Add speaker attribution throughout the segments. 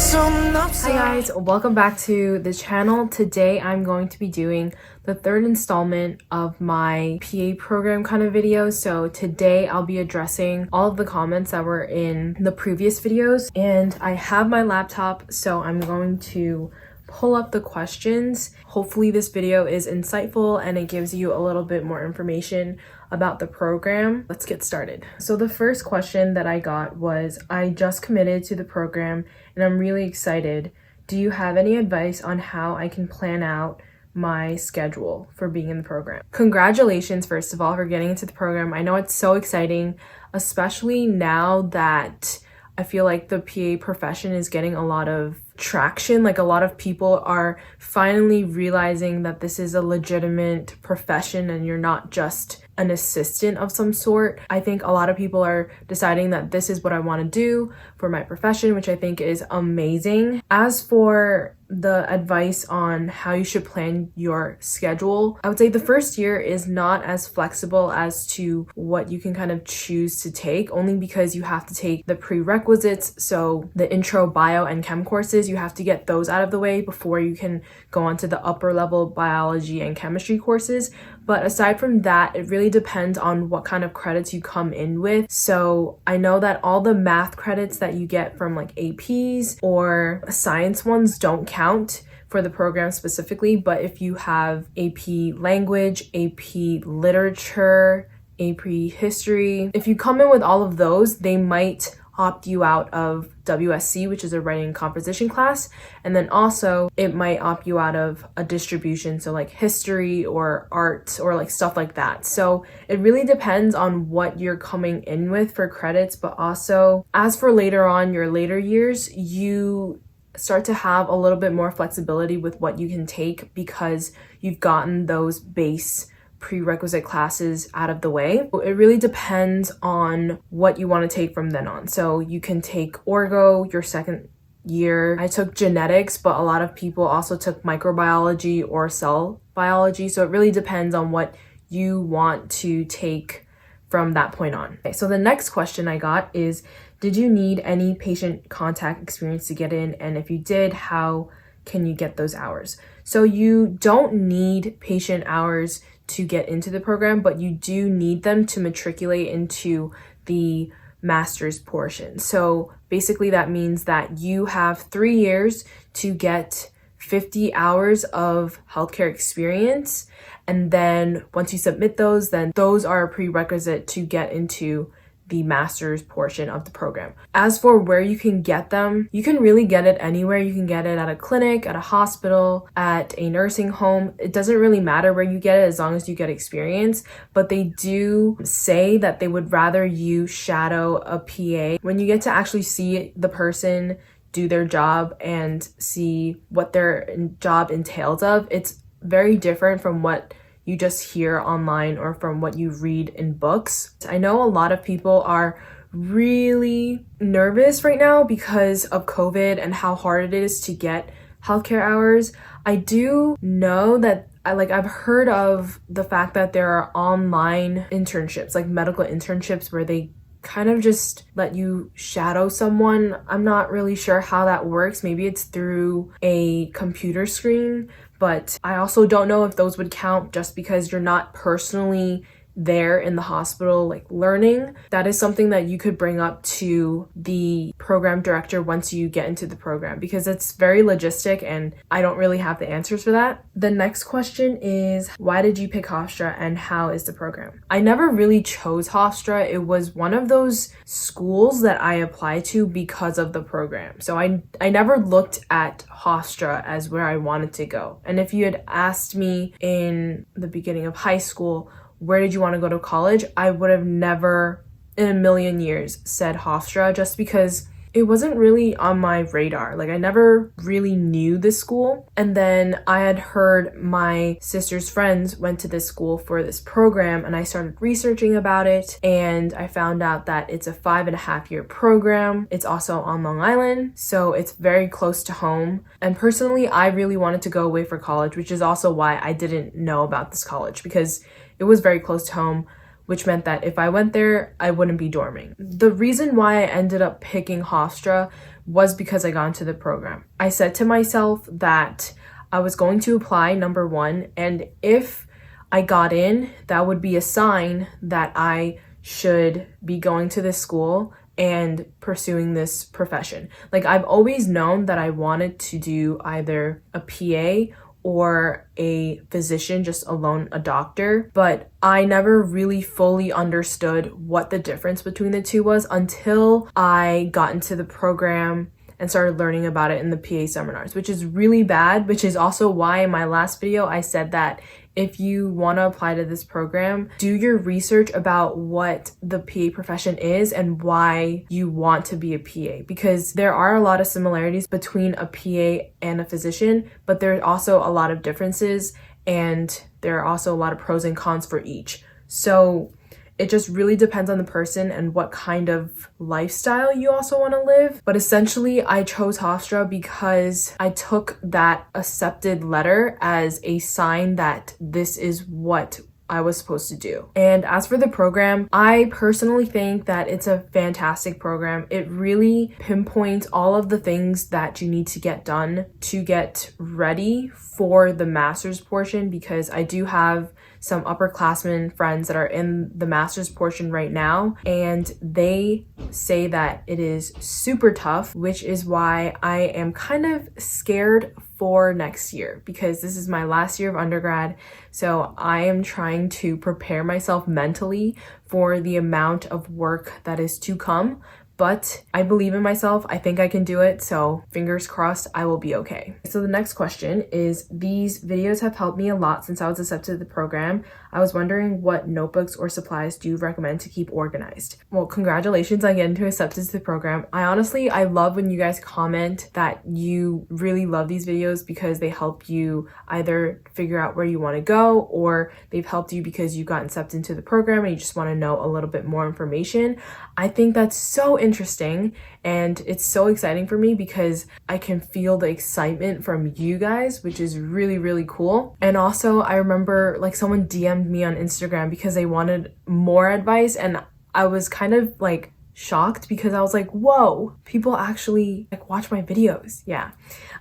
Speaker 1: Hi guys, welcome back to the channel. Today I'm going to be doing the third installment of my PA program kind of video. So today I'll be addressing all of the comments that were in the previous videos, and I have my laptop, so I'm going to pull up the questions. Hopefully this video is insightful and it gives you a little bit more information about the program. Let's get started. So the first question that I got was, I just committed to the program and I'm really excited. Do you have any advice on how I can plan out my schedule for being in the program? Congratulations, first of all, for getting into the program. I know it's so exciting, especially now that I feel like the PA profession is getting a lot of traction. Like, a lot of people are finally realizing that this is a legitimate profession and you're not just an assistant of some sort. I think a lot of people are deciding that this is what I want to do for my profession, which I think is amazing. As for the advice on how you should plan your schedule, I would say the first year is not as flexible as to what you can kind of choose to take, only because you have to take the prerequisites. So the intro bio and chem courses, you have to get those out of the way before you can go on to the upper level biology and chemistry courses. But aside from that, it really depends on what kind of credits you come in with. So I know that all the math credits that you get from like APs or science ones don't count for the program specifically, but if you have AP language, AP literature, AP history, if you come in with all of those, they might opt you out of WSC, which is a writing composition class, and then also it might opt you out of a distribution, so like history or art or like stuff like that. So it really depends on what you're coming in with for credits, but also as for later on, your later years, you start to have a little bit more flexibility with what you can take because you've gotten those base prerequisite classes out of the way. It really depends on what you want to take from then on. So you can take orgo your second year. I took genetics, but a lot of people also took microbiology or cell biology. So it really depends on what you want to take from that point on. Okay, so the next question I got is, did you need any patient contact experience to get in? And if you did, how can you get those hours? So you don't need patient hours to get into the program, but you do need them to matriculate into the master's portion. So basically that means that you have 3 years to get 50 hours of healthcare experience. And then once you submit those, then those are a prerequisite to get into the master's portion of the program. As for where you can get them, you can really get it anywhere. You can get it at a clinic, at a hospital, at a nursing home. It doesn't really matter where you get it as long as you get experience, but they do say that they would rather you shadow a PA. When you get to actually see the person do their job and see what their job entails of, it's very different from what you just hear online or from what you read in books. I know a lot of people are really nervous right now because of COVID and how hard it is to get healthcare hours. I do know that I've heard of the fact that there are online internships, like medical internships, where they kind of just let you shadow someone. I'm not really sure how that works. Maybe it's through a computer screen, but I also don't know if those would count just because you're not personally there in the hospital, like learning. That is something that you could bring up to the program director once you get into the program, because it's very logistic and I don't really have the answers for that. The next question is, why did you pick Hofstra and how is the program? I never really chose Hofstra. It was one of those schools that I applied to because of the program. So I never looked at Hofstra as where I wanted to go. And if you had asked me in the beginning of high school, where did you want to go to college? I would have never in a million years said Hofstra, just because it wasn't really on my radar. Like, I never really knew this school. And then I had heard my sister's friends went to this school for this program, and I started researching about it, and I found out that it's a 5.5-year program. It's also on Long Island, so it's very close to home. And personally, I really wanted to go away for college, which is also why I didn't know about this college, because it was very close to home. which meant that if I went there, I wouldn't be dorming. The reason why I ended up picking Hofstra was because I got into the program. I said to myself that I was going to apply, number one, and if I got in, that would be a sign that I should be going to this school and pursuing this profession. Like, I've always known that I wanted to do either a PA or a physician, just alone a doctor, but I never really fully understood what the difference between the two was until I got into the program and started learning about it in the PA seminars, which is really bad, which is also why in my last video I said that if you want to apply to this program, do your research about what the PA profession is and why you want to be a PA, because there are a lot of similarities between a PA and a physician, but there's also a lot of differences, and there are also a lot of pros and cons for each. So it just really depends on the person and what kind of lifestyle you also want to live. But essentially, I chose Hofstra because I took that accepted letter as a sign that this is what I was supposed to do. And as for the program, I personally think that it's a fantastic program. It really pinpoints all of the things that you need to get done to get ready for the master's portion, because I do have some upperclassmen friends that are in the master's portion right now, and they say that it is super tough, which is why I am kind of scared for next year, because this is my last year of undergrad. So I am trying to prepare myself mentally for the amount of work that is to come. But I believe in myself. I think I can do it. So fingers crossed, I will be okay. So the next question is, these videos have helped me a lot since I was accepted to the program. I was wondering what notebooks or supplies do you recommend to keep organized? Well, congratulations on getting accepted to the program. I love when you guys comment that you really love these videos because they help you either figure out where you want to go, or they've helped you because you got accepted into the program and you just want to know a little bit more information. I think that's so interesting, and it's so exciting for me because I can feel the excitement from you guys, which is really, really cool. And also, I remember like someone DM'd me on Instagram because they wanted more advice, and I was kind of like shocked because I was like, whoa, people actually like watch my videos. Yeah.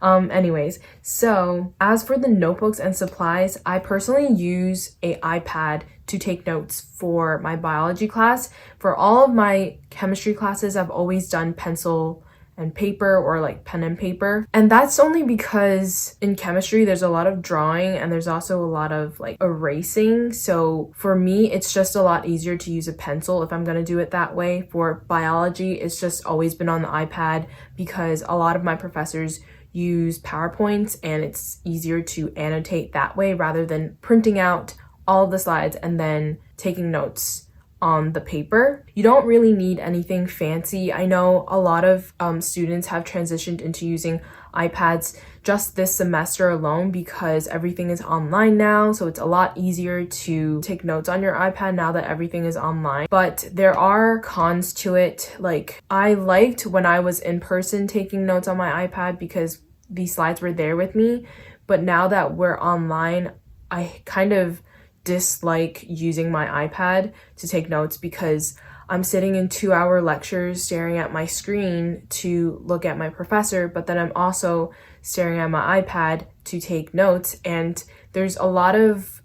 Speaker 1: Anyways, so as for the notebooks and supplies, I personally use a iPad to take notes for my biology class. For all of my chemistry classes, I've always done pencil and paper, or like pen and paper. And that's only because in chemistry, there's a lot of drawing and there's also a lot of like erasing. So for me, it's just a lot easier to use a pencil if I'm gonna do it that way. For biology, it's just always been on the iPad because a lot of my professors use PowerPoints and it's easier to annotate that way rather than printing out all of the slides and then taking notes on the paper. You don't really need anything fancy. I know a lot of students have transitioned into using iPads just this semester alone because everything is online now, so it's a lot easier to take notes on your iPad now that everything is online. But there are cons to it. Like, I liked when I was in person taking notes on my iPad because these slides were there with me, but now that we're online, I kind of dislike using my iPad to take notes because I'm sitting in 2-hour lectures staring at my screen to look at my professor, but then I'm also staring at my iPad to take notes, and there's a lot of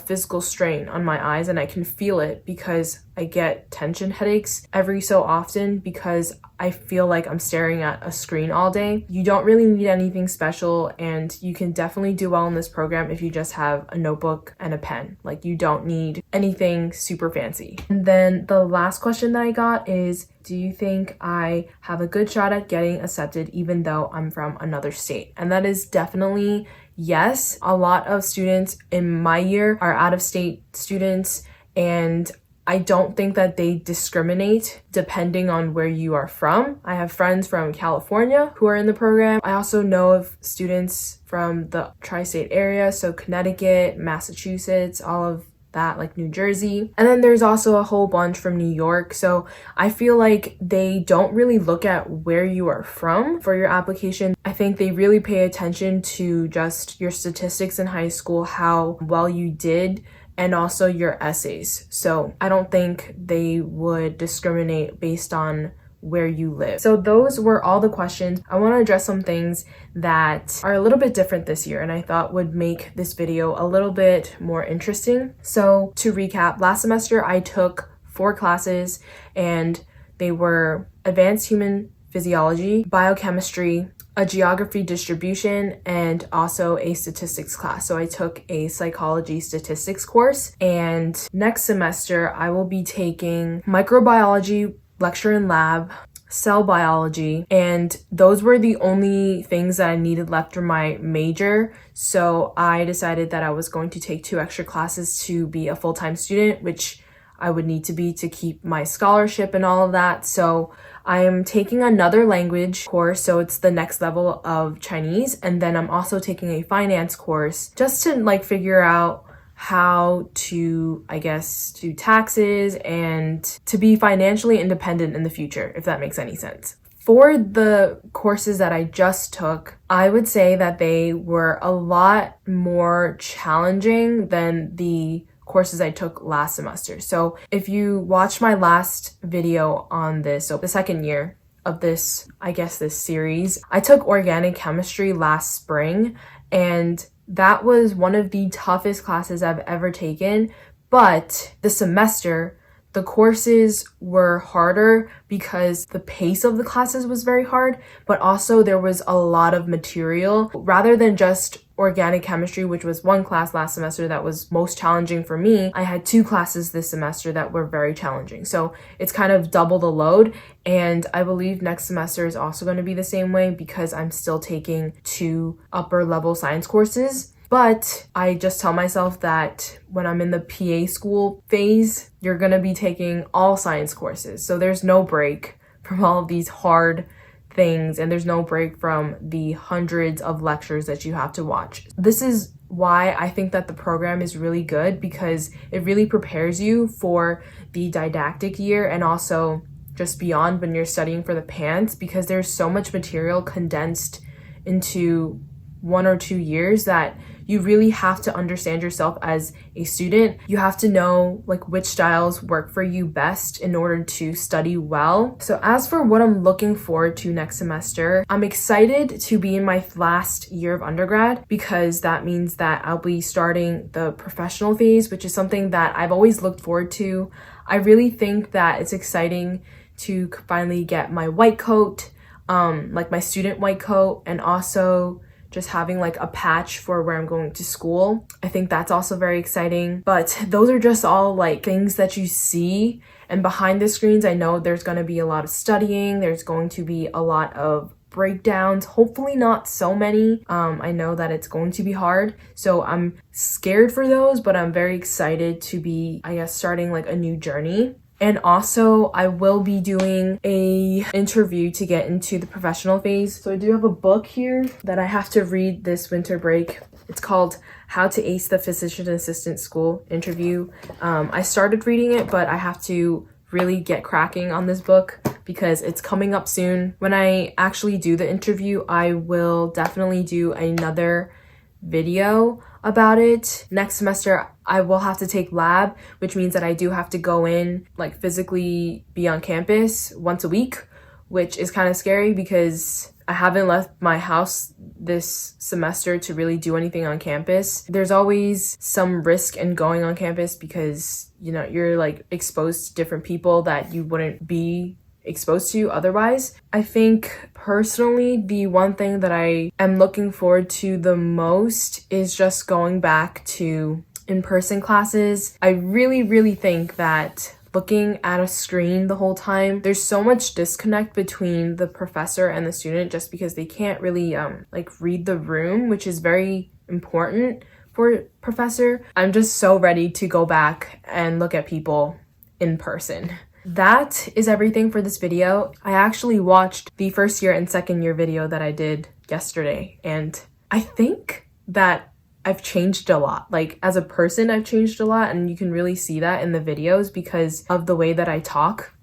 Speaker 1: physical strain on my eyes, and I can feel it because I get tension headaches every so often because I feel like I'm staring at a screen all day. You don't really need anything special, and you can definitely do well in this program if you just have a notebook and a pen. Like, you don't need anything super fancy. And then the last question that I got is, do you think I have a good shot at getting accepted even though I'm from another state? And that is definitely yes. A lot of students in my year are out-of-state students, and I don't think that they discriminate depending on where you are from. I have friends from California who are in the program. I also know of students from the tri-state area, so Connecticut, Massachusetts, all of that, like New Jersey. And then there's also a whole bunch from New York. So I feel like they don't really look at where you are from for your application. I think they really pay attention to just your statistics in high school, how well you did, and also your essays. So I don't think they would discriminate based on where you live. So those were all the questions. I want to address some things that are a little bit different this year and I thought would make this video a little bit more interesting. So to recap, last semester I took 4 classes and they were advanced human physiology, biochemistry, a geography distribution, and also a statistics class. So I took a psychology statistics course, and next semester I will be taking microbiology, lecture and lab, cell biology, and those were the only things that I needed left for my major. So I decided that I was going to take 2 extra classes to be a full-time student, which I would need to be to keep my scholarship and all of that. So I am taking another language course, so it's the next level of Chinese, and then I'm also taking a finance course just to like figure out how to, I guess, do taxes and to be financially independent in the future, if that makes any sense. For the courses that I just took, I would say that they were a lot more challenging than the courses I took last semester. So if you watched my last video on this, so the second year of this, I guess this series, I took organic chemistry last spring, and that was one of the toughest classes I've ever taken. But the semester, the courses were harder because the pace of the classes was very hard, but also there was a lot of material. Rather than just organic chemistry, which was 1 class last semester that was most challenging for me, I had 2 classes this semester that were very challenging. So it's kind of double the load, and I believe next semester is also going to be the same way because I'm still taking 2 upper level science courses. But I just tell myself that when I'm in the PA school phase, you're going to be taking all science courses. So there's no break from all of these hard things, and there's no break from the hundreds of lectures that you have to watch. This is why I think that the program is really good, because it really prepares you for the didactic year and also just beyond when you're studying for the PANCE, because there's so much material condensed into 1 or 2 years that you really have to understand yourself as a student. You have to know like which styles work for you best in order to study well. So as for what I'm looking forward to next semester, I'm excited to be in my last year of undergrad because that means that I'll be starting the professional phase, which is something that I've always looked forward to. I really think that it's exciting to finally get my white coat, like my student white coat, and also just having like a patch for where I'm going to school. I think that's also very exciting. But those are just all like things that you see. And behind the screens, I know there's going to be a lot of studying. There's going to be a lot of breakdowns, hopefully not so many. I know that it's going to be hard. So I'm scared for those, but I'm very excited to be, I guess, starting like a new journey. And also, I will be doing a interview to get into the professional phase. So I do have a book here that I have to read this winter break. It's called How to Ace the Physician Assistant School Interview. I started reading it, but I have to really get cracking on this book because it's coming up soon. When I actually do the interview, I will definitely do another video about it. Next semester, I will have to take lab, which means that I do have to go in, like physically be on campus once a week, which is kind of scary because I haven't left my house this semester to really do anything on campus. There's always some risk in going on campus because, you know, you're like exposed to different people that you wouldn't be exposed to otherwise. I think personally, the one thing that I am looking forward to the most is just going back to in-person classes. I really think that looking at a screen the whole time, there's so much disconnect between the professor and the student just because they can't really like read the room, which is very important for a professor. I'm just so ready to go back and look at people in person. That is everything for this video. I actually watched the first year and second year video that I did yesterday, and I think that I've changed a lot. Like as a person, I've changed a lot, and you can really see that in the videos because of the way that I talk.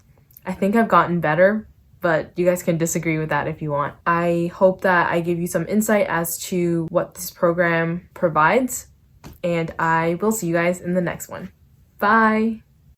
Speaker 1: I think I've gotten better, but you guys can disagree with that if you want. I hope that I give you some insight as to what this program provides. and I will see you guys in the next one. Bye!